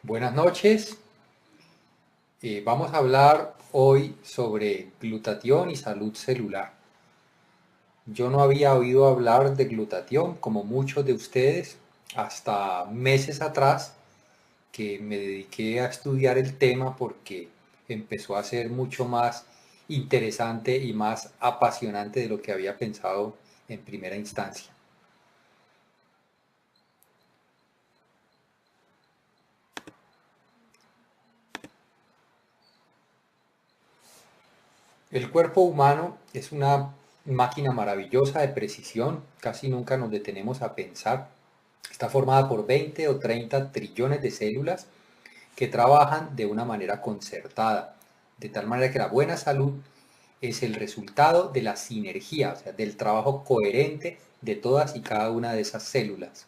Buenas noches. Vamos a hablar hoy sobre glutatión y salud celular. Yo no había oído hablar de glutatión como muchos de ustedes hasta meses atrás que me dediqué a estudiar el tema porque empezó a ser mucho más interesante y más apasionante de lo que había pensado en primera instancia. El cuerpo humano es una máquina maravillosa de precisión, casi nunca nos detenemos a pensar. Está formada por 20 o 30 trillones de células que trabajan de una manera concertada, de tal manera que la buena salud es el resultado de la sinergia, o sea, del trabajo coherente de todas y cada una de esas células.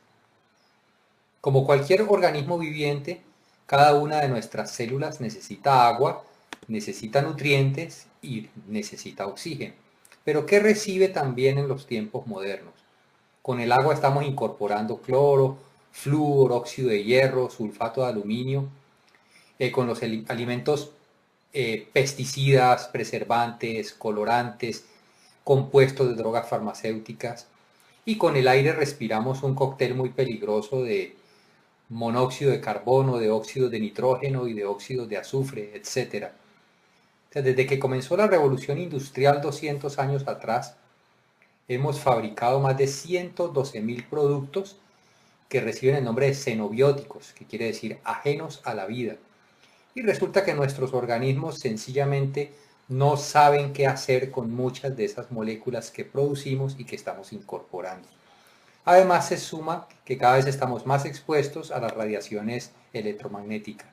Como cualquier organismo viviente, cada una de nuestras células necesita agua, necesita nutrientes y necesita oxígeno. Pero ¿qué recibe también en los tiempos modernos? Con el agua estamos incorporando cloro, flúor, óxido de hierro, sulfato de aluminio. Con los alimentos pesticidas, preservantes, colorantes, compuestos de drogas farmacéuticas. Y con el aire respiramos un cóctel muy peligroso de monóxido de carbono, de óxidos de nitrógeno y de óxidos de azufre, etc. O sea, desde que comenzó la revolución industrial 200 años atrás, hemos fabricado más de 112.000 productos que reciben el nombre de xenobióticos, que quiere decir ajenos a la vida. Y resulta que nuestros organismos sencillamente no saben qué hacer con muchas de esas moléculas que producimos y que estamos incorporando. Además, se suma que cada vez estamos más expuestos a las radiaciones electromagnéticas.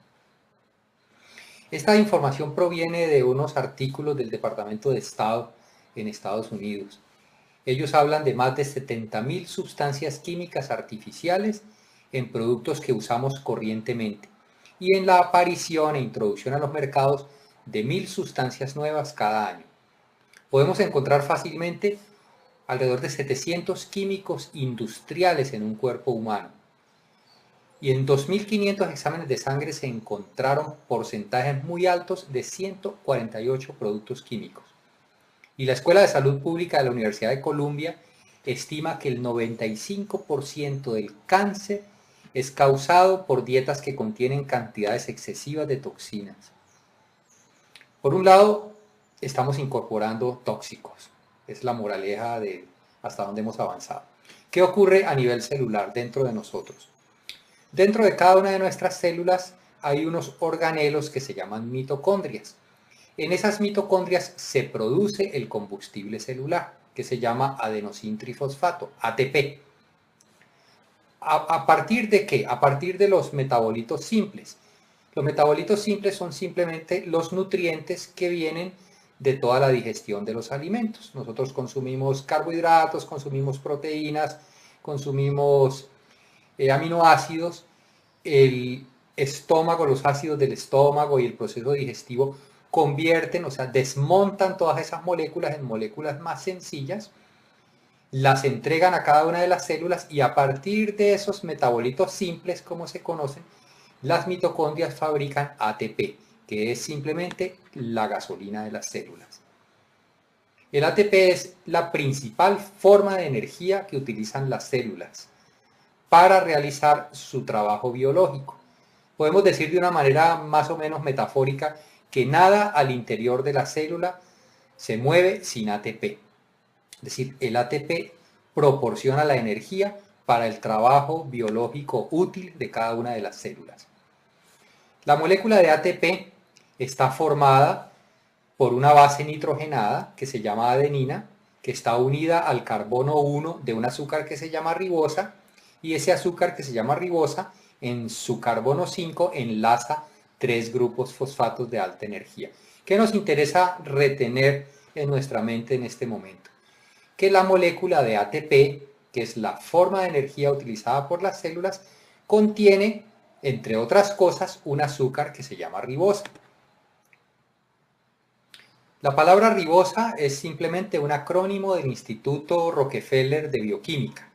Esta información proviene de unos artículos del Departamento de Estado en Estados Unidos. Ellos hablan de más de 70.000 sustancias químicas artificiales en productos que usamos corrientemente y en la aparición e introducción a los mercados de 1.000 sustancias nuevas cada año. Podemos encontrar fácilmente alrededor de 700 químicos industriales en un cuerpo humano. Y en 2.500 exámenes de sangre se encontraron porcentajes muy altos de 148 productos químicos. Y la Escuela de Salud Pública de la Universidad de Columbia estima que el 95% del cáncer es causado por dietas que contienen cantidades excesivas de toxinas. Por un lado, estamos incorporando tóxicos. Es la moraleja de hasta dónde hemos avanzado. ¿Qué ocurre a nivel celular dentro de nosotros? Dentro de cada una de nuestras células hay unos organelos que se llaman mitocondrias. En esas mitocondrias se produce el combustible celular, que se llama adenosintrifosfato, ATP. ¿A partir de qué? A partir de los metabolitos simples. Los metabolitos simples son simplemente los nutrientes que vienen de toda la digestión de los alimentos. Nosotros consumimos carbohidratos, consumimos proteínas, consumimos aminoácidos. El estómago, los ácidos del estómago y el proceso digestivo convierten, o sea, desmontan todas esas moléculas en moléculas más sencillas, las entregan a cada una de las células y a partir de esos metabolitos simples, como se conocen, las mitocondrias fabrican ATP, que es simplemente la gasolina de las células. El ATP es la principal forma de energía que utilizan las células para realizar su trabajo biológico. Podemos decir de una manera más o menos metafórica que nada al interior de la célula se mueve sin ATP. Es decir, el ATP proporciona la energía para el trabajo biológico útil de cada una de las células. La molécula de ATP está formada por una base nitrogenada que se llama adenina, que está unida al carbono 1 de un azúcar que se llama ribosa, y ese azúcar que se llama ribosa en su carbono 5 enlaza 3 grupos fosfatos de alta energía. ¿Qué nos interesa retener en nuestra mente en este momento? Que la molécula de ATP, que es la forma de energía utilizada por las células, contiene, entre otras cosas, un azúcar que se llama ribosa. La palabra ribosa es simplemente un acrónimo del Instituto Rockefeller de Bioquímica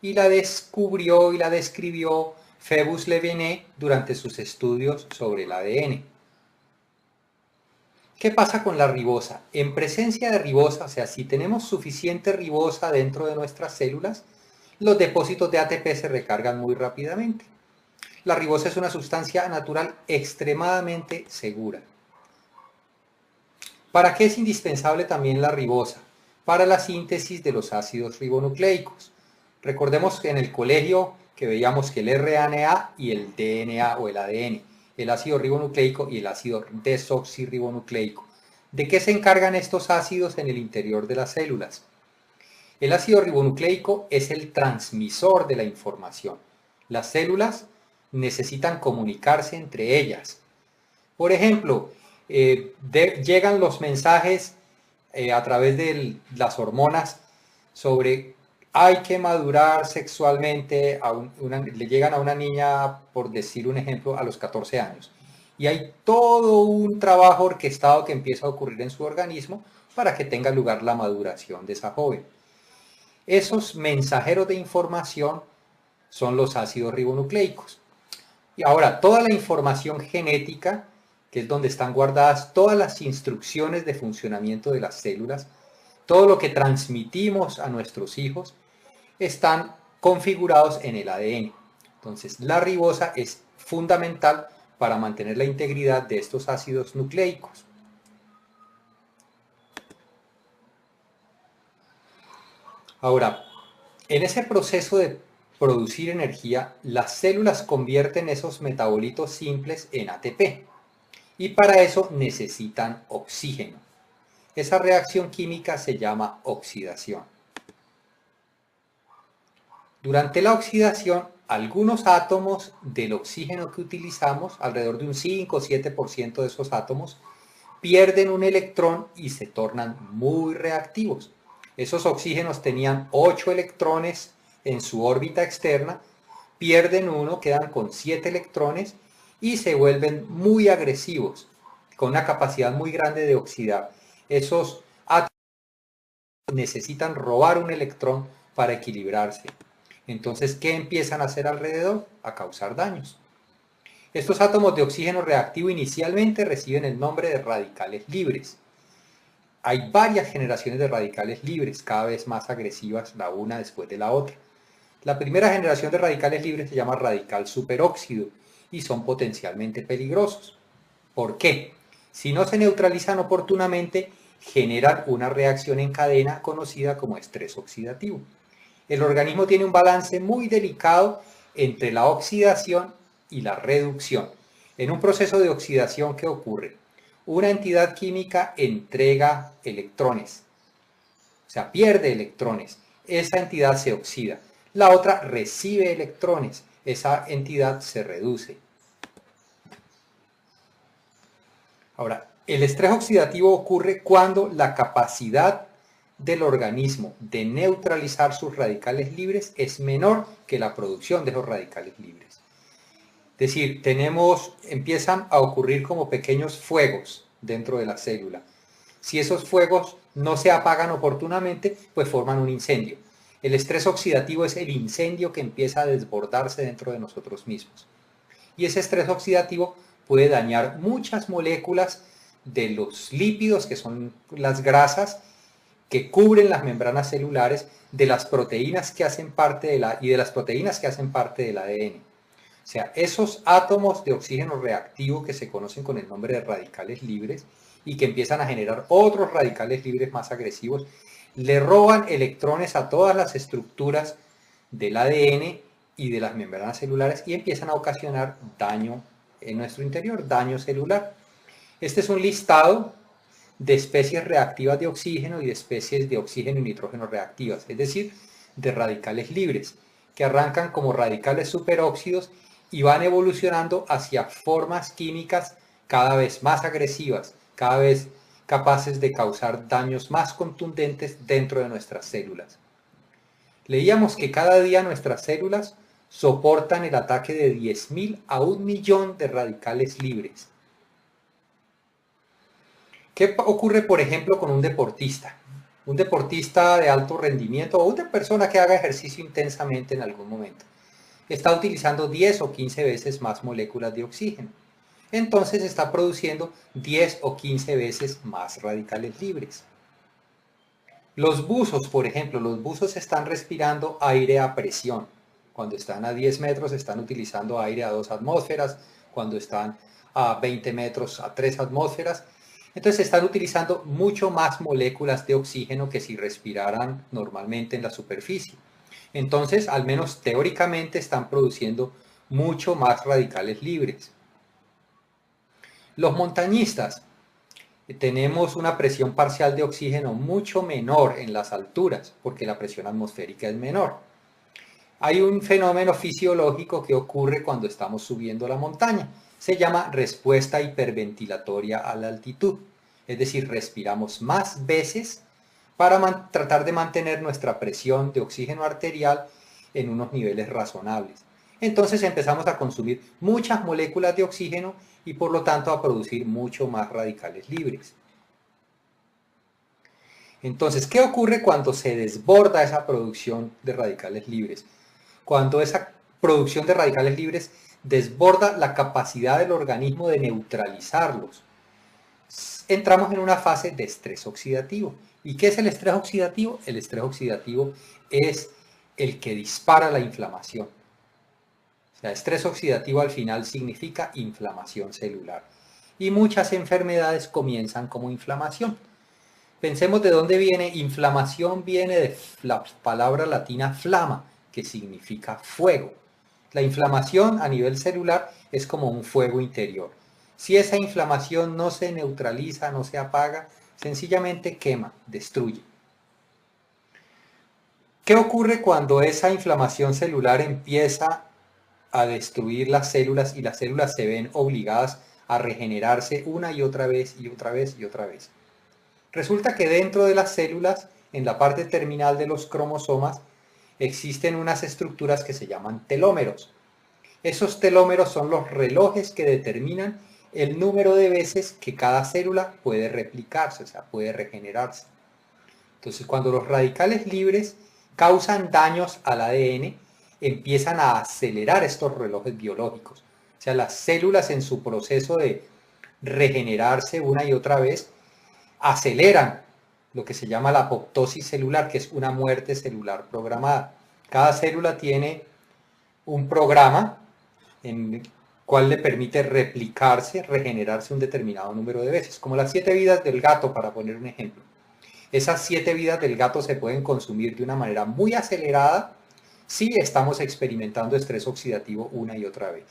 y la descubrió y la describió Phoebus Leviné durante sus estudios sobre el ADN. ¿Qué pasa con la ribosa? En presencia de ribosa, o sea, si tenemos suficiente ribosa dentro de nuestras células, los depósitos de ATP se recargan muy rápidamente. La ribosa es una sustancia natural extremadamente segura. ¿Para qué es indispensable también la ribosa? Para la síntesis de los ácidos ribonucleicos. Recordemos que en el colegio que veíamos que el RNA y el DNA o el ADN, el ácido ribonucleico y el ácido desoxirribonucleico. ¿De qué se encargan estos ácidos en el interior de las células? El ácido ribonucleico es el transmisor de la información. Las células necesitan comunicarse entre ellas. Por ejemplo, llegan los mensajes a través de las hormonas sobre hay que madurar sexualmente, le llegan a una niña, por decir un ejemplo, a los 14 años. Y hay todo un trabajo orquestado que empieza a ocurrir en su organismo para que tenga lugar la maduración de esa joven. Esos mensajeros de información son los ácidos ribonucleicos. Y ahora, toda la información genética, que es donde están guardadas todas las instrucciones de funcionamiento de las células, todo lo que transmitimos a nuestros hijos, están configurados en el ADN. Entonces, la ribosa es fundamental para mantener la integridad de estos ácidos nucleicos. Ahora, en ese proceso de producir energía, las células convierten esos metabolitos simples en ATP y para eso necesitan oxígeno. Esa reacción química se llama oxidación. Durante la oxidación, algunos átomos del oxígeno que utilizamos, alrededor de un 5 o 7% de esos átomos, pierden un electrón y se tornan muy reactivos. Esos oxígenos tenían 8 electrones en su órbita externa, pierden uno, quedan con 7 electrones y se vuelven muy agresivos, con una capacidad muy grande de oxidar. Esos átomos necesitan robar un electrón para equilibrarse. Entonces, ¿qué empiezan a hacer alrededor? A causar daños. Estos átomos de oxígeno reactivo inicialmente reciben el nombre de radicales libres. Hay varias generaciones de radicales libres, cada vez más agresivas la una después de la otra. La primera generación de radicales libres se llama radical superóxido y son potencialmente peligrosos. ¿Por qué? Si no se neutralizan oportunamente, generan una reacción en cadena conocida como estrés oxidativo. El organismo tiene un balance muy delicado entre la oxidación y la reducción. En un proceso de oxidación, ¿qué ocurre? Una entidad química entrega electrones, o sea, pierde electrones. Esa entidad se oxida. La otra recibe electrones. Esa entidad se reduce. Ahora, el estrés oxidativo ocurre cuando la capacidad del organismo de neutralizar sus radicales libres es menor que la producción de esos radicales libres. Es decir, empiezan a ocurrir como pequeños fuegos dentro de la célula. Si esos fuegos no se apagan oportunamente, pues forman un incendio. El estrés oxidativo es el incendio que empieza a desbordarse dentro de nosotros mismos. Y ese estrés oxidativo puede dañar muchas moléculas de los lípidos, que son las grasas que cubren las membranas celulares, de las proteínas que hacen parte y de las proteínas que hacen parte del ADN. O sea, esos átomos de oxígeno reactivo que se conocen con el nombre de radicales libres y que empiezan a generar otros radicales libres más agresivos, le roban electrones a todas las estructuras del ADN y de las membranas celulares y empiezan a ocasionar daño en nuestro interior, daño celular. Este es un listado de especies reactivas de oxígeno y de especies de oxígeno y nitrógeno reactivas, es decir, de radicales libres, que arrancan como radicales superóxidos y van evolucionando hacia formas químicas cada vez más agresivas, cada vez capaces de causar daños más contundentes dentro de nuestras células. Leíamos que cada día nuestras células soportan el ataque de 10.000 a 1.000.000 de radicales libres. ¿Qué ocurre, por ejemplo, con un deportista? Un deportista de alto rendimiento o una persona que haga ejercicio intensamente en algún momento. está utilizando 10 o 15 veces más moléculas de oxígeno. Entonces está produciendo 10 o 15 veces más radicales libres. Los buzos, por ejemplo, los buzos están respirando aire a presión. Cuando están a 10 metros están utilizando aire a 2 atmósferas, cuando están a 20 metros a 3 atmósferas. Entonces están utilizando mucho más moléculas de oxígeno que si respiraran normalmente en la superficie. Entonces, al menos teóricamente, están produciendo mucho más radicales libres. Los montañistas, tenemos una presión parcial de oxígeno mucho menor en las alturas, porque la presión atmosférica es menor. Hay un fenómeno fisiológico que ocurre cuando estamos subiendo la montaña. Se llama respuesta hiperventilatoria a la altitud. Es decir, respiramos más veces para tratar de mantener nuestra presión de oxígeno arterial en unos niveles razonables. Entonces empezamos a consumir muchas moléculas de oxígeno y por lo tanto a producir mucho más radicales libres. Entonces, ¿qué ocurre cuando se desborda esa producción de radicales libres? Cuando esa producción de radicales libres desborda la capacidad del organismo de neutralizarlos. Entramos en una fase de estrés oxidativo. ¿Y qué es el estrés oxidativo? El estrés oxidativo es el que dispara la inflamación. O sea, estrés oxidativo al final significa inflamación celular. Y muchas enfermedades comienzan como inflamación. Pensemos de dónde viene. Inflamación viene de la palabra latina flama, que significa fuego. La inflamación a nivel celular es como un fuego interior. Si esa inflamación no se neutraliza, no se apaga, sencillamente quema, destruye. ¿Qué ocurre cuando esa inflamación celular empieza a destruir las células y las células se ven obligadas a regenerarse una y otra vez y otra vez y otra vez? Resulta que dentro de las células, en la parte terminal de los cromosomas, existen unas estructuras que se llaman telómeros. Esos telómeros son los relojes que determinan el número de veces que cada célula puede replicarse, o sea, puede regenerarse. Entonces, cuando los radicales libres causan daños al ADN, empiezan a acelerar estos relojes biológicos. O sea, las células en su proceso de regenerarse una y otra vez, aceleran lo que se llama la apoptosis celular, que es una muerte celular programada. Cada célula tiene un programa en el cual le permite replicarse, regenerarse un determinado número de veces, como las 7 vidas del gato, para poner un ejemplo. Esas 7 vidas del gato se pueden consumir de una manera muy acelerada si estamos experimentando estrés oxidativo una y otra vez.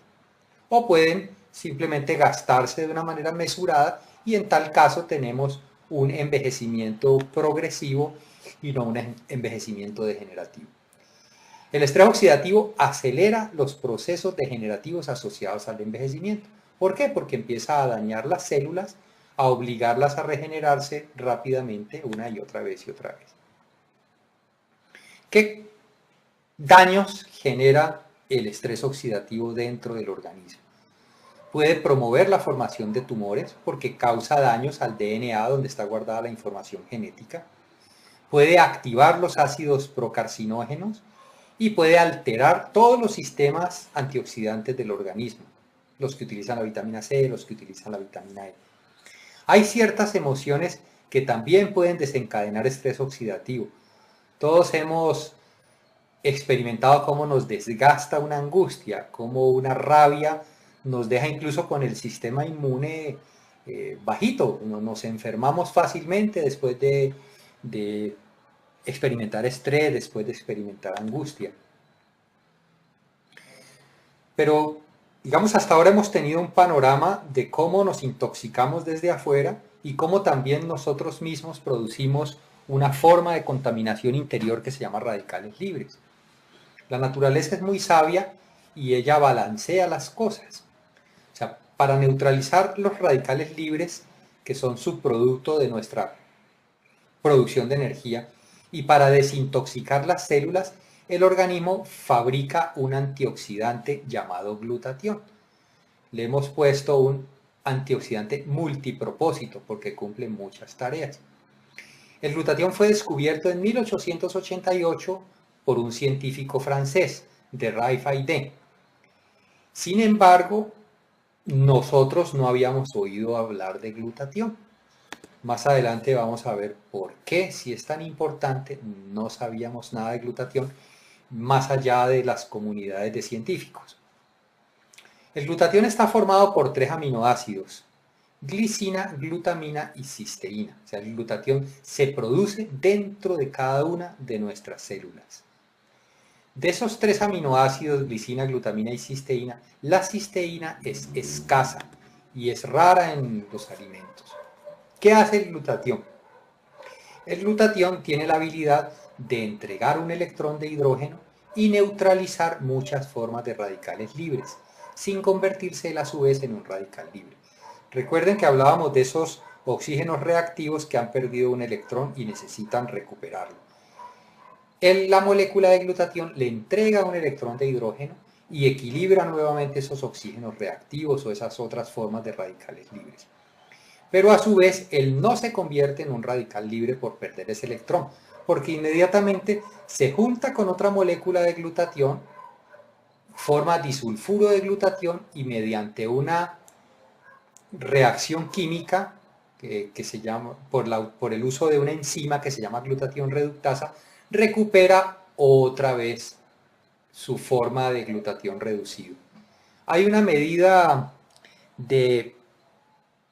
O pueden simplemente gastarse de una manera mesurada y en tal caso tenemos un envejecimiento progresivo y no un envejecimiento degenerativo. El estrés oxidativo acelera los procesos degenerativos asociados al envejecimiento. ¿Por qué? Porque empieza a dañar las células, a obligarlas a regenerarse rápidamente una y otra vez y otra vez. ¿Qué daños genera el estrés oxidativo dentro del organismo? Puede promover la formación de tumores porque causa daños al DNA donde está guardada la información genética. Puede activar los ácidos procarcinógenos y puede alterar todos los sistemas antioxidantes del organismo, los que utilizan la vitamina C, los que utilizan la vitamina E. Hay ciertas emociones que también pueden desencadenar estrés oxidativo. Todos hemos experimentado cómo nos desgasta una angustia, cómo una rabia nos deja incluso con el sistema inmune bajito. Nos enfermamos fácilmente después de experimentar estrés, después de experimentar angustia. Pero, digamos, hasta ahora hemos tenido un panorama de cómo nos intoxicamos desde afuera y cómo también nosotros mismos producimos una forma de contaminación interior que se llama radicales libres. La naturaleza es muy sabia y ella balancea las cosas. O sea, para neutralizar los radicales libres, que son subproducto de nuestra producción de energía, y para desintoxicar las células, el organismo fabrica un antioxidante llamado glutatión. Le hemos puesto un antioxidante multipropósito porque cumple muchas tareas. El glutatión fue descubierto en 1888 por un científico francés de RFID. Sin embargo, nosotros no habíamos oído hablar de glutatión. Más adelante vamos a ver por qué, si es tan importante, no sabíamos nada de glutatión, más allá de las comunidades de científicos. El glutatión está formado por 3 aminoácidos: glicina, glutamina y cisteína. O sea, el glutatión se produce dentro de cada una de nuestras células. De esos 3 aminoácidos, glicina, glutamina y cisteína, la cisteína es escasa y es rara en los alimentos. ¿Qué hace el glutatión? El glutatión tiene la habilidad de entregar un electrón de hidrógeno y neutralizar muchas formas de radicales libres, sin convertirse él a su vez en un radical libre. Recuerden que hablábamos de esos oxígenos reactivos que han perdido un electrón y necesitan recuperarlo. La molécula de glutatión le entrega un electrón de hidrógeno y equilibra nuevamente esos oxígenos reactivos o esas otras formas de radicales libres. Pero a su vez, él no se convierte en un radical libre por perder ese electrón, porque inmediatamente se junta con otra molécula de glutatión, forma disulfuro de glutatión y mediante una reacción química que se llama, por el uso de una enzima que se llama glutatión reductasa, recupera otra vez su forma de glutatión reducido. Hay una medida de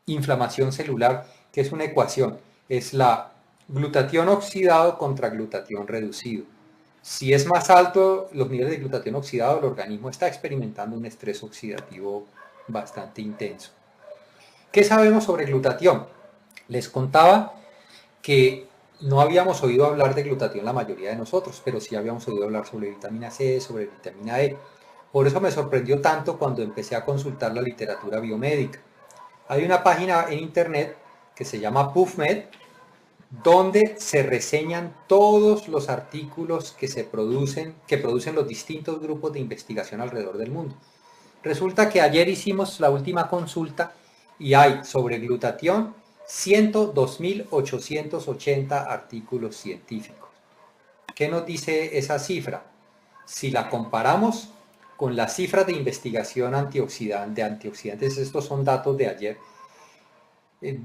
inflamación celular que es una ecuación, es la glutatión oxidado contra glutatión reducido. Si es más alto los niveles de glutatión oxidado, el organismo está experimentando un estrés oxidativo bastante intenso. ¿Qué sabemos sobre glutatión? Les contaba que no habíamos oído hablar de glutatión la mayoría de nosotros, pero sí habíamos oído hablar sobre vitamina C, sobre vitamina E. Por eso me sorprendió tanto cuando empecé a consultar la literatura biomédica. Hay una página en internet que se llama PubMed, donde se reseñan todos los artículos que producen los distintos grupos de investigación alrededor del mundo. Resulta que ayer hicimos la última consulta y hay sobre glutatión 102.880 artículos científicos. ¿Qué nos dice esa cifra? Si la comparamos con las cifras de investigación de antioxidantes, estos son datos de ayer,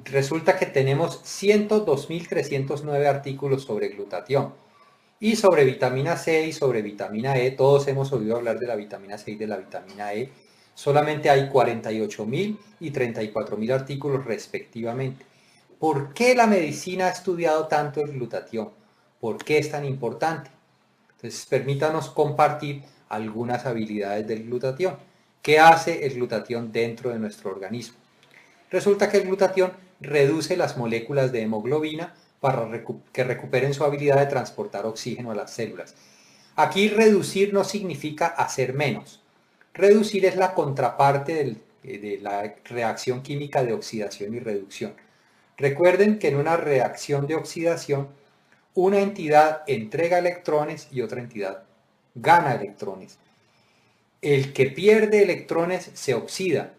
resulta que tenemos 102.309 artículos sobre glutatión. Y sobre vitamina C y sobre vitamina E, todos hemos oído hablar de la vitamina C y de la vitamina E, solamente hay 48.000 y 34.000 artículos respectivamente. ¿Por qué la medicina ha estudiado tanto el glutatión? ¿Por qué es tan importante? Entonces, permítanos compartir algunas habilidades del glutatión. ¿Qué hace el glutatión dentro de nuestro organismo? Resulta que el glutatión reduce las moléculas de hemoglobina para que recuperen su habilidad de transportar oxígeno a las células. Aquí reducir no significa hacer menos. Reducir es la contraparte de la reacción química de oxidación y reducción. Recuerden que en una reacción de oxidación, una entidad entrega electrones y otra entidad gana electrones. El que pierde electrones se oxida,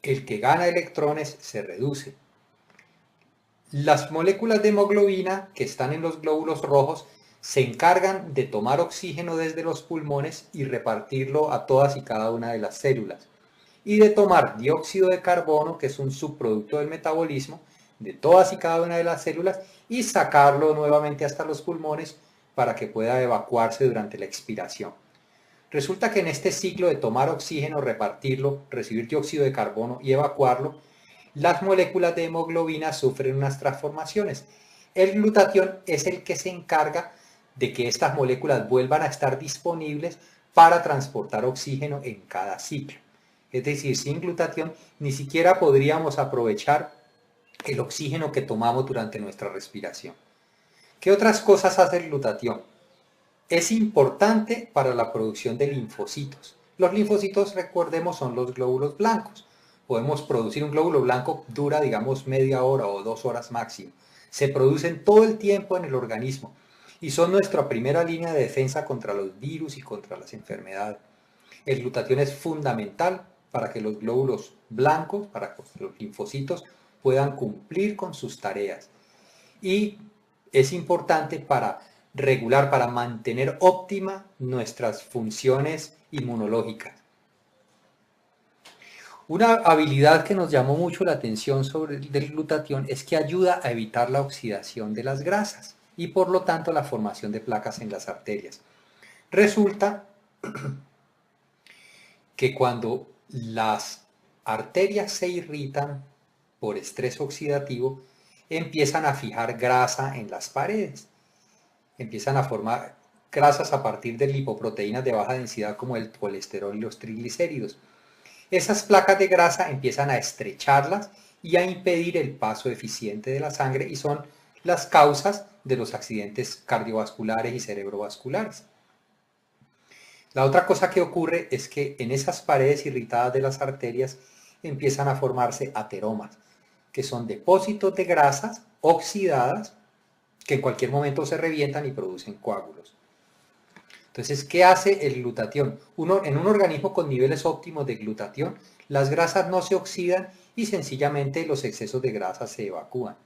el que gana electrones se reduce. Las moléculas de hemoglobina que están en los glóbulos rojos se encargan de tomar oxígeno desde los pulmones y repartirlo a todas y cada una de las células, y de tomar dióxido de carbono, que es un subproducto del metabolismo de todas y cada una de las células, y sacarlo nuevamente hasta los pulmones para que pueda evacuarse durante la expiración. Resulta que en este ciclo de tomar oxígeno, repartirlo, recibir dióxido de carbono y evacuarlo, las moléculas de hemoglobina sufren unas transformaciones. El glutatión es el que se encarga de que estas moléculas vuelvan a estar disponibles para transportar oxígeno en cada ciclo. Es decir, sin glutatión ni siquiera podríamos aprovechar el oxígeno que tomamos durante nuestra respiración. ¿Qué otras cosas hace el glutatión? Es importante para la producción de linfocitos. Los linfocitos, recordemos, son los glóbulos blancos. Podemos producir un glóbulo blanco, dura digamos media hora o 2 horas máximo. Se producen todo el tiempo en el organismo y son nuestra primera línea de defensa contra los virus y contra las enfermedades. El glutatión es fundamental para que los glóbulos blancos, para que los linfocitos puedan cumplir con sus tareas. Y es importante para regular, para mantener óptima nuestras funciones inmunológicas. Una habilidad que nos llamó mucho la atención sobre el glutatión es que ayuda a evitar la oxidación de las grasas y por lo tanto la formación de placas en las arterias. Resulta que cuando las arterias se irritan por estrés oxidativo, empiezan a fijar grasa en las paredes, empiezan a formar grasas a partir de lipoproteínas de baja densidad como el colesterol y los triglicéridos. Esas placas de grasa empiezan a estrecharlas y a impedir el paso eficiente de la sangre y son las causas de los accidentes cardiovasculares y cerebrovasculares. La otra cosa que ocurre es que en esas paredes irritadas de las arterias empiezan a formarse ateromas, que son depósitos de grasas oxidadas que en cualquier momento se revientan y producen coágulos. Entonces, ¿qué hace el glutatión? En un organismo con niveles óptimos de glutatión, las grasas no se oxidan y sencillamente los excesos de grasa se evacúan.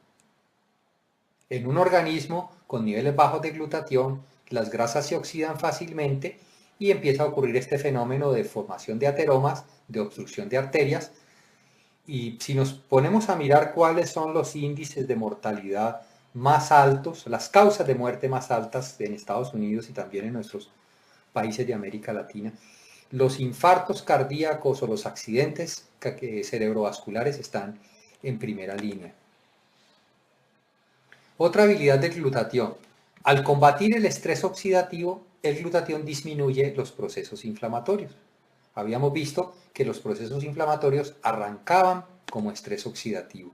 En un organismo con niveles bajos de glutatión, las grasas se oxidan fácilmente y empieza a ocurrir este fenómeno de formación de ateromas, de obstrucción de arterias. Y si nos ponemos a mirar cuáles son los índices de mortalidad más altos, las causas de muerte más altas en Estados Unidos y también en nuestros países de América Latina, los infartos cardíacos o los accidentes cerebrovasculares están en primera línea. Otra habilidad del glutatión. Al combatir el estrés oxidativo, el glutatión disminuye los procesos inflamatorios. Habíamos visto que los procesos inflamatorios arrancaban como estrés oxidativo.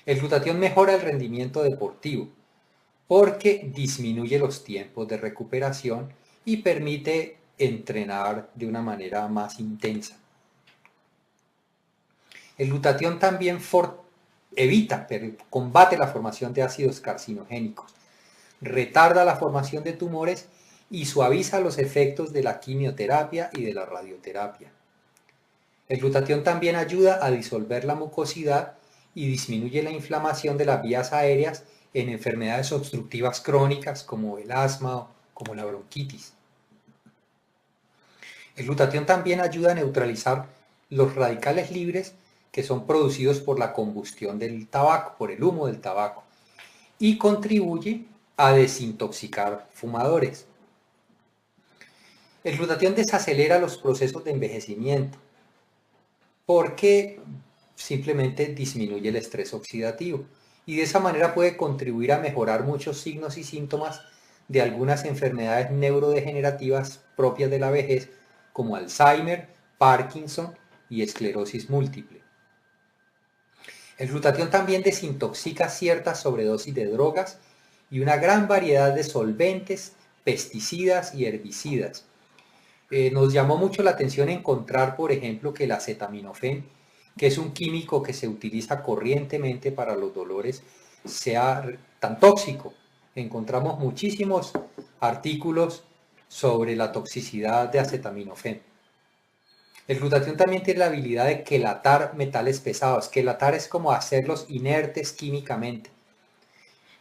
El glutatión mejora el rendimiento deportivo porque disminuye los tiempos de recuperación y permite entrenar de una manera más intensa. El glutatión también combate la formación de ácidos carcinogénicos, retarda la formación de tumores y suaviza los efectos de la quimioterapia y de la radioterapia. El glutatión también ayuda a disolver la mucosidad y disminuye la inflamación de las vías aéreas en enfermedades obstructivas crónicas como el asma o como la bronquitis. El glutatión también ayuda a neutralizar los radicales libres que son producidos por la combustión del tabaco, por el humo del tabaco, y contribuye a desintoxicar fumadores. El glutatión desacelera los procesos de envejecimiento porque simplemente disminuye el estrés oxidativo y de esa manera puede contribuir a mejorar muchos signos y síntomas de algunas enfermedades neurodegenerativas propias de la vejez como Alzheimer, Parkinson y esclerosis múltiple. El glutatión también desintoxica ciertas sobredosis de drogas y una gran variedad de solventes, pesticidas y herbicidas. Nos llamó mucho la atención encontrar, por ejemplo, que el acetaminofén, que es un químico que se utiliza corrientemente para los dolores, sea tan tóxico. Encontramos muchísimos artículos sobre la toxicidad de acetaminofén. El glutatión también tiene la habilidad de quelatar metales pesados. Quelatar es como hacerlos inertes químicamente.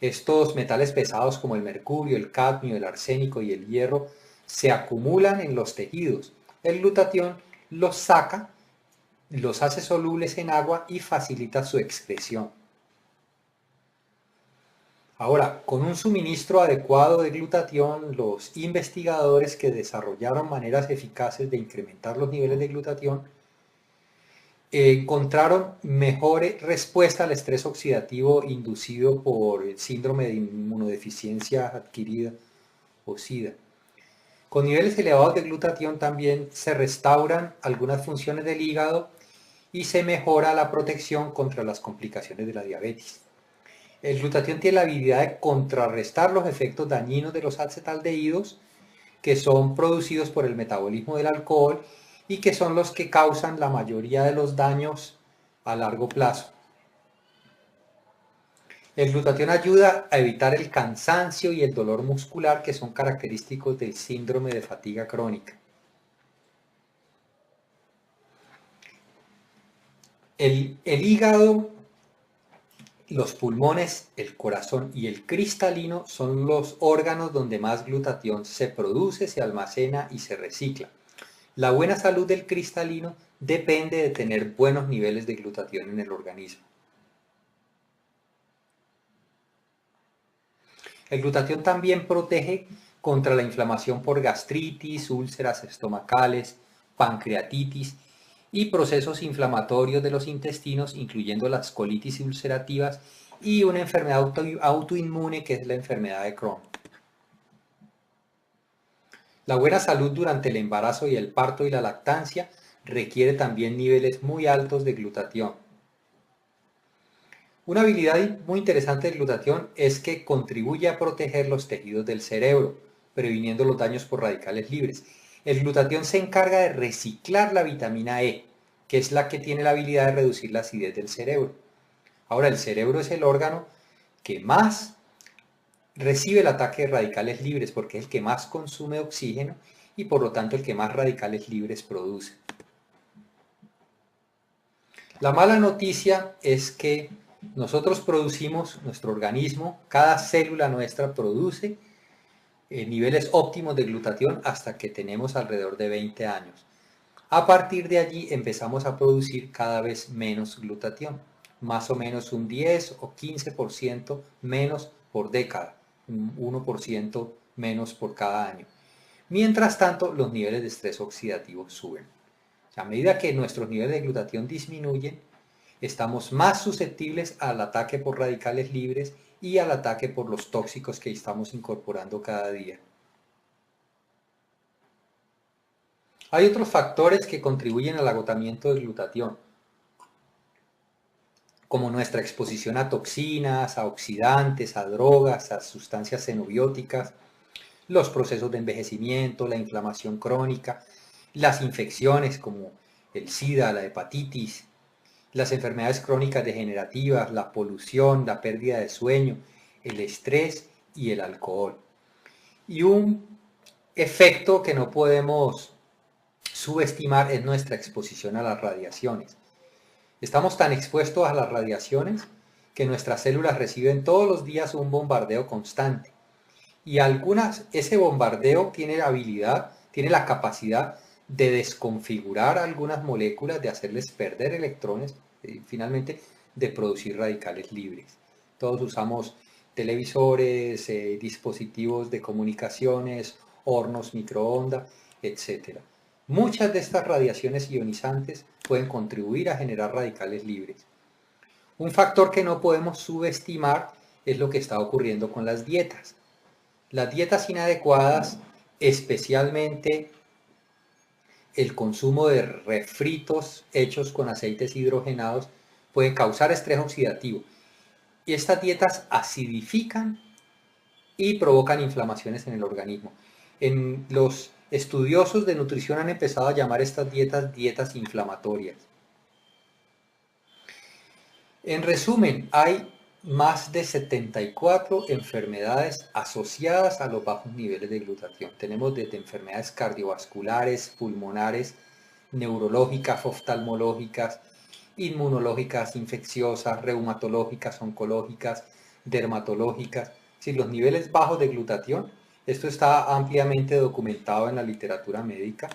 Estos metales pesados como el mercurio, el cadmio, el arsénico y el hierro se acumulan en los tejidos. El glutatión los saca, los hace solubles en agua y facilita su excreción. Ahora, con un suministro adecuado de glutatión, los investigadores que desarrollaron maneras eficaces de incrementar los niveles de glutatión encontraron mejor respuesta al estrés oxidativo inducido por el síndrome de inmunodeficiencia adquirida o SIDA. Con niveles elevados de glutatión también se restauran algunas funciones del hígado y se mejora la protección contra las complicaciones de la diabetes. El glutatión tiene la habilidad de contrarrestar los efectos dañinos de los acetaldehídos que son producidos por el metabolismo del alcohol y que son los que causan la mayoría de los daños a largo plazo. El glutatión ayuda a evitar el cansancio y el dolor muscular que son característicos del síndrome de fatiga crónica. El hígado Los pulmones, el corazón y el cristalino son los órganos donde más glutatión se produce, se almacena y se recicla. La buena salud del cristalino depende de tener buenos niveles de glutatión en el organismo. El glutatión también protege contra la inflamación por gastritis, úlceras estomacales, pancreatitis y procesos inflamatorios de los intestinos, incluyendo las colitis ulcerativas y una enfermedad autoinmune que es la enfermedad de Crohn. La buena salud durante el embarazo y el parto y la lactancia requiere también niveles muy altos de glutatión. Una habilidad muy interesante del glutatión es que contribuye a proteger los tejidos del cerebro, previniendo los daños por radicales libres. El glutatión se encarga de reciclar la vitamina E, que es la que tiene la habilidad de reducir la acidez del cerebro. Ahora, el cerebro es el órgano que más recibe el ataque de radicales libres porque es el que más consume oxígeno y por lo tanto el que más radicales libres produce. La mala noticia es que nosotros producimos, nuestro organismo, cada célula nuestra produce niveles óptimos de glutatión hasta que tenemos alrededor de 20 años. A partir de allí empezamos a producir cada vez menos glutatión, más o menos un 10 o 15% menos por década, un 1% menos por cada año. Mientras tanto, los niveles de estrés oxidativo suben. A medida que nuestros niveles de glutatión disminuyen, estamos más susceptibles al ataque por radicales libres y al ataque por los tóxicos que estamos incorporando cada día. Hay otros factores que contribuyen al agotamiento del glutatión, como nuestra exposición a toxinas, a oxidantes, a drogas, a sustancias xenobióticas, los procesos de envejecimiento, la inflamación crónica, las infecciones como el SIDA, la hepatitis, las enfermedades crónicas degenerativas, la polución, la pérdida de sueño, el estrés y el alcohol. Y un efecto que no podemos subestimar es nuestra exposición a las radiaciones. Estamos tan expuestos a las radiaciones que nuestras células reciben todos los días un bombardeo constante. Y ese bombardeo tiene la capacidad de desconfigurar algunas moléculas, de hacerles perder electrones, finalmente de producir radicales libres. Todos usamos televisores, dispositivos de comunicaciones, hornos, microondas, etc. Muchas de estas radiaciones ionizantes pueden contribuir a generar radicales libres. Un factor que no podemos subestimar es lo que está ocurriendo con las dietas. Las dietas inadecuadas, especialmente el consumo de refritos hechos con aceites hidrogenados, puede causar estrés oxidativo. Y estas dietas acidifican y provocan inflamaciones en el organismo. Los estudiosos de nutrición han empezado a llamar estas dietas inflamatorias. En resumen, hay más de 74 enfermedades asociadas a los bajos niveles de glutatión. Tenemos desde enfermedades cardiovasculares, pulmonares, neurológicas, oftalmológicas, inmunológicas, infecciosas, reumatológicas, oncológicas, dermatológicas. Si los niveles bajos de glutatión, esto está ampliamente documentado en la literatura médica,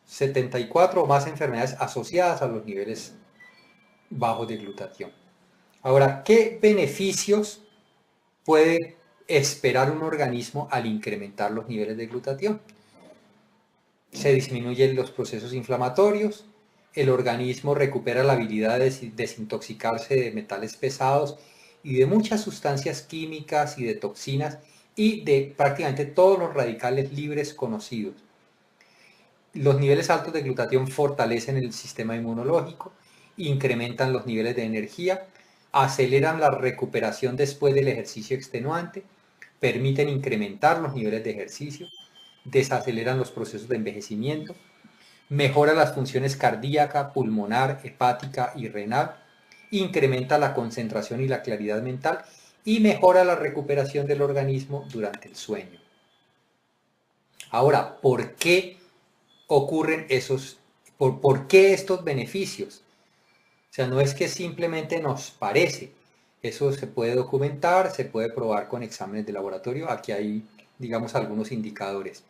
74 o más enfermedades asociadas a los niveles bajos de glutatión. Ahora, ¿qué beneficios puede esperar un organismo al incrementar los niveles de glutatión? Se disminuyen los procesos inflamatorios, el organismo recupera la habilidad de desintoxicarse de metales pesados y de muchas sustancias químicas y de toxinas y de prácticamente todos los radicales libres conocidos. Los niveles altos de glutatión fortalecen el sistema inmunológico, incrementan los niveles de energía, aceleran la recuperación después del ejercicio extenuante, permiten incrementar los niveles de ejercicio, desaceleran los procesos de envejecimiento, mejora las funciones cardíaca, pulmonar, hepática y renal, incrementa la concentración y la claridad mental y mejora la recuperación del organismo durante el sueño. Ahora, ¿por qué ocurren por qué estos beneficios? O sea, no es que simplemente nos parece, Eso se puede documentar, se puede probar con exámenes de laboratorio. Aquí hay, digamos, algunos indicadores.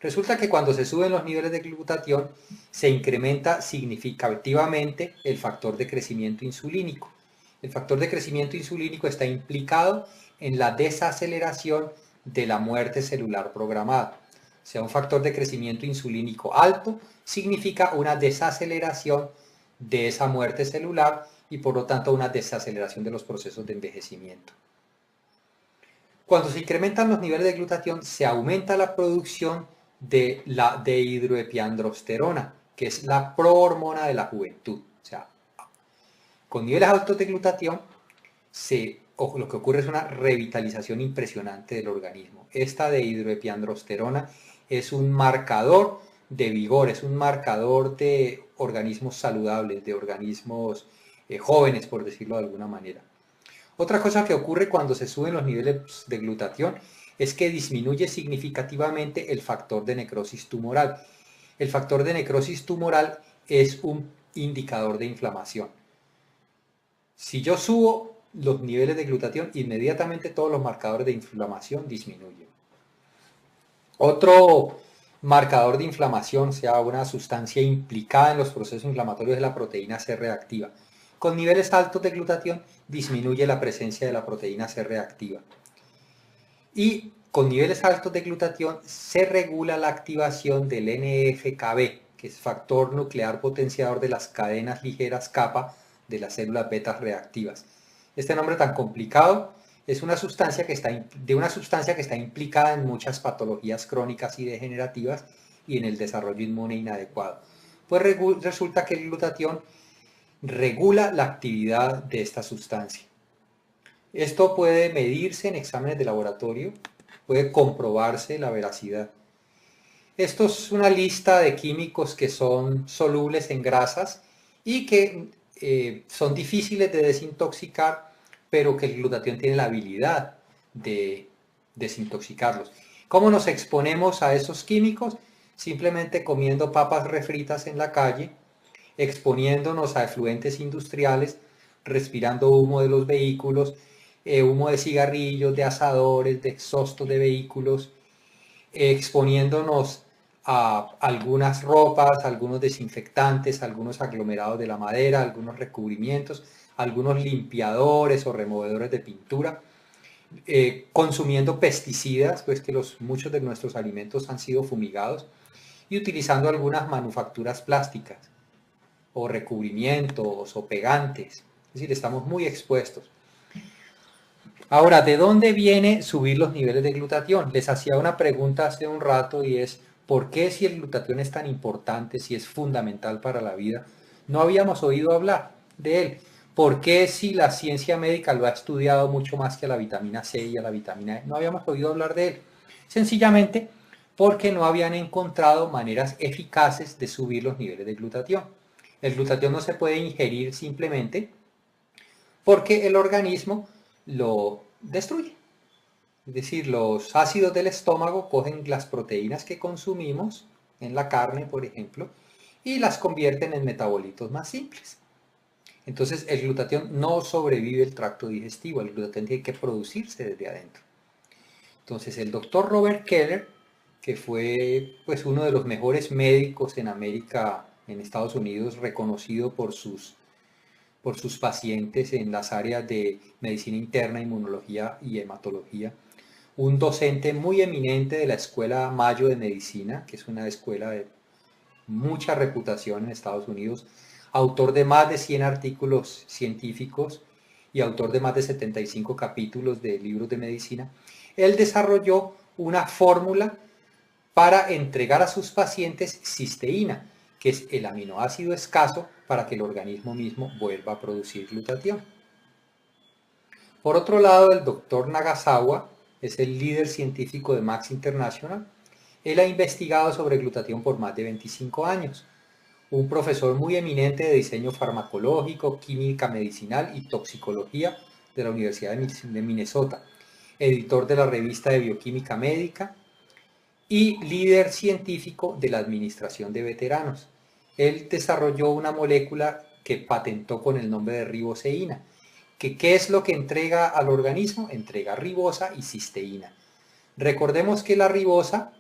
Resulta que cuando se suben los niveles de glutatión, se incrementa significativamente el factor de crecimiento insulínico. El factor de crecimiento insulínico está implicado en la desaceleración de la muerte celular programada. O sea, un factor de crecimiento insulínico alto significa una desaceleración de esa muerte celular y por lo tanto una desaceleración de los procesos de envejecimiento. Cuando se incrementan los niveles de glutatión, se aumenta la producción de la dehidroepiandrosterona, que es la prohormona de la juventud. O sea, con niveles altos de glutatión, lo que ocurre es una revitalización impresionante del organismo. Esta dehidroepiandrosterona es un marcador de vigor, es un marcador de organismos saludables, de organismos jóvenes, por decirlo de alguna manera. Otra cosa que ocurre cuando se suben los niveles de glutatión es que disminuye significativamente el factor de necrosis tumoral. El factor de necrosis tumoral es un indicador de inflamación. Si yo subo los niveles de glutatión, inmediatamente todos los marcadores de inflamación disminuyen. Otro marcador de inflamación, sea una sustancia implicada en los procesos inflamatorios, es la proteína C reactiva. Con niveles altos de glutatión disminuye la presencia de la proteína C reactiva. Y con niveles altos de glutatión se regula la activación del NF-κB, que es factor nuclear potenciador de las cadenas ligeras kappa de las células beta reactivas. Este nombre tan complicado es una sustancia que está implicada en muchas patologías crónicas y degenerativas y en el desarrollo inmune inadecuado. Pues resulta que el glutatión regula la actividad de esta sustancia. Esto puede medirse en exámenes de laboratorio, puede comprobarse la veracidad. Esto es una lista de químicos que son solubles en grasas y que son difíciles de desintoxicar, pero que el glutatión tiene la habilidad de desintoxicarlos. ¿Cómo nos exponemos a esos químicos? Simplemente comiendo papas refritas en la calle, exponiéndonos a efluentes industriales, respirando humo de los vehículos, humo de cigarrillos, de asadores, de exhaustos de vehículos, exponiéndonos a algunas ropas, algunos desinfectantes, algunos aglomerados de la madera, algunos recubrimientos, algunos limpiadores o removedores de pintura, consumiendo pesticidas, pues que muchos de nuestros alimentos han sido fumigados, y utilizando algunas manufacturas plásticas o recubrimientos o pegantes. Es decir, estamos muy expuestos. Ahora, ¿de dónde viene subir los niveles de glutatión? Les hacía una pregunta hace un rato y es, ¿por qué si el glutatión es tan importante, si es fundamental para la vida, no habíamos oído hablar de él? ¿Por qué si la ciencia médica lo ha estudiado mucho más que a la vitamina C y a la vitamina E, no habíamos oído hablar de él? Sencillamente porque no habían encontrado maneras eficaces de subir los niveles de glutatión. El glutatión no se puede ingerir simplemente porque el organismo lo destruye. Es decir, los ácidos del estómago cogen las proteínas que consumimos en la carne, por ejemplo, y las convierten en metabolitos más simples. Entonces el glutatión no sobrevive el tracto digestivo, el glutatión tiene que producirse desde adentro. Entonces el doctor Robert Keller, que fue pues uno de los mejores médicos en América, en Estados Unidos, reconocido por sus pacientes en las áreas de medicina interna, inmunología y hematología, un docente muy eminente de la Escuela Mayo de Medicina, que es una escuela de mucha reputación en Estados Unidos, autor de más de 100 artículos científicos y autor de más de 75 capítulos de libros de medicina. Él desarrolló una fórmula para entregar a sus pacientes cisteína, que es el aminoácido escaso para que el organismo mismo vuelva a producir glutatión. Por otro lado, el doctor Nagasawa es el líder científico de Max International. Él ha investigado sobre glutatión por más de 25 años. Un profesor muy eminente de diseño farmacológico, química medicinal y toxicología de la Universidad de Minnesota, editor de la revista de bioquímica médica y líder científico de la administración de veteranos. Él desarrolló una molécula que patentó con el nombre de riboceína, ¿Qué es lo que entrega al organismo? Entrega ribosa y cisteína. Recordemos que la ribosa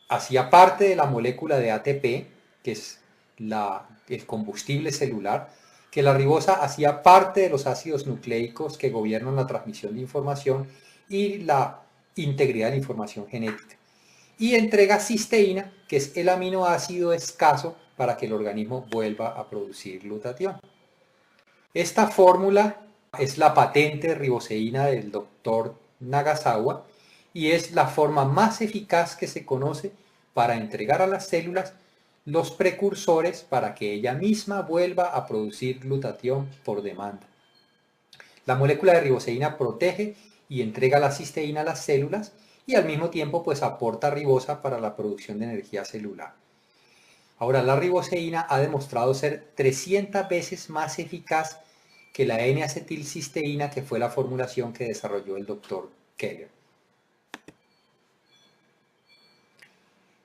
hacía parte de la molécula de ATP, que es el combustible celular, que la ribosa hacía parte de los ácidos nucleicos que gobiernan la transmisión de información y la integridad de la información genética. Y entrega cisteína, que es el aminoácido escaso para que el organismo vuelva a producir glutatión. Esta fórmula es la patente de riboceína del doctor Nagasawa y es la forma más eficaz que se conoce para entregar a las células los precursores para que ella misma vuelva a producir glutatión por demanda. La molécula de riboceína protege y entrega la cisteína a las células y al mismo tiempo pues aporta ribosa para la producción de energía celular. Ahora, la riboceína ha demostrado ser 300 veces más eficaz que la N-acetilcisteína, que fue la formulación que desarrolló el doctor Keller.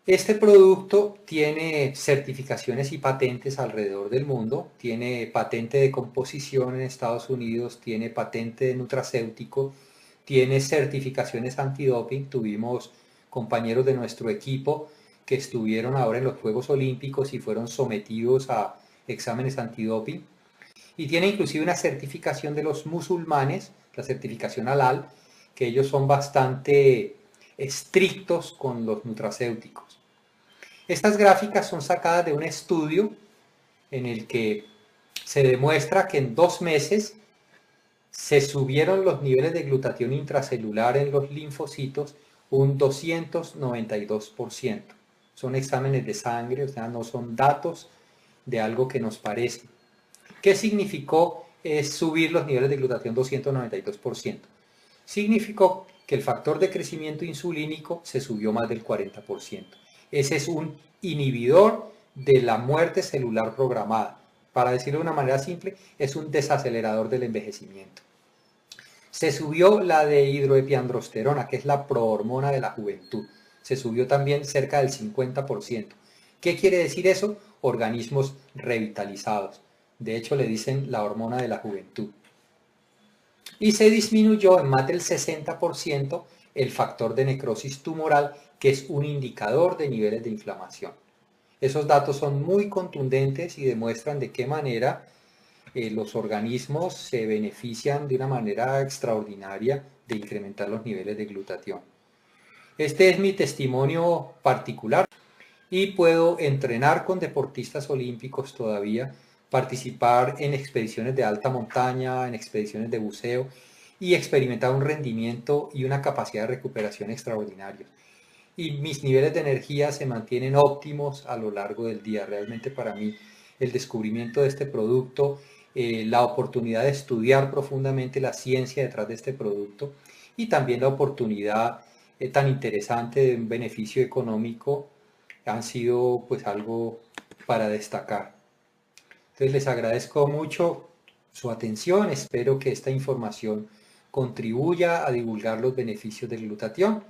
Este producto tiene certificaciones y patentes alrededor del mundo, tiene patente de composición en Estados Unidos, tiene patente de nutracéutico, tiene certificaciones antidoping. Tuvimos compañeros de nuestro equipo que estuvieron ahora en los Juegos Olímpicos y fueron sometidos a exámenes antidoping. Y tiene inclusive una certificación de los musulmanes, la certificación halal, que ellos son bastante estrictos con los nutracéuticos. Estas gráficas son sacadas de un estudio en el que se demuestra que en 2 meses se subieron los niveles de glutatión intracelular en los linfocitos un 292%. Son exámenes de sangre, o sea, no son datos de algo que nos parece. ¿Qué significó subir los niveles de glutatión 292%? Significó que el factor de crecimiento insulínico se subió más del 40%. Ese es un inhibidor de la muerte celular programada. Para decirlo de una manera simple, es un desacelerador del envejecimiento. Se subió la de hidroepiandrosterona, que es la prohormona de la juventud. Se subió también cerca del 50%. ¿Qué quiere decir eso? Organismos revitalizados. De hecho, le dicen la hormona de la juventud. Y se disminuyó en más del 60% el factor de necrosis tumoral, que es un indicador de niveles de inflamación. Esos datos son muy contundentes y demuestran de qué manera los organismos se benefician de una manera extraordinaria de incrementar los niveles de glutatión. Este es mi testimonio particular y puedo entrenar con deportistas olímpicos todavía, participar en expediciones de alta montaña, en expediciones de buceo y experimentar un rendimiento y una capacidad de recuperación extraordinarios. Y mis niveles de energía se mantienen óptimos a lo largo del día. Realmente para mí el descubrimiento de este producto, la oportunidad de estudiar profundamente la ciencia detrás de este producto y también la oportunidad tan interesante de un beneficio económico han sido pues algo para destacar. Entonces les agradezco mucho su atención, espero que esta información contribuya a divulgar los beneficios del glutatión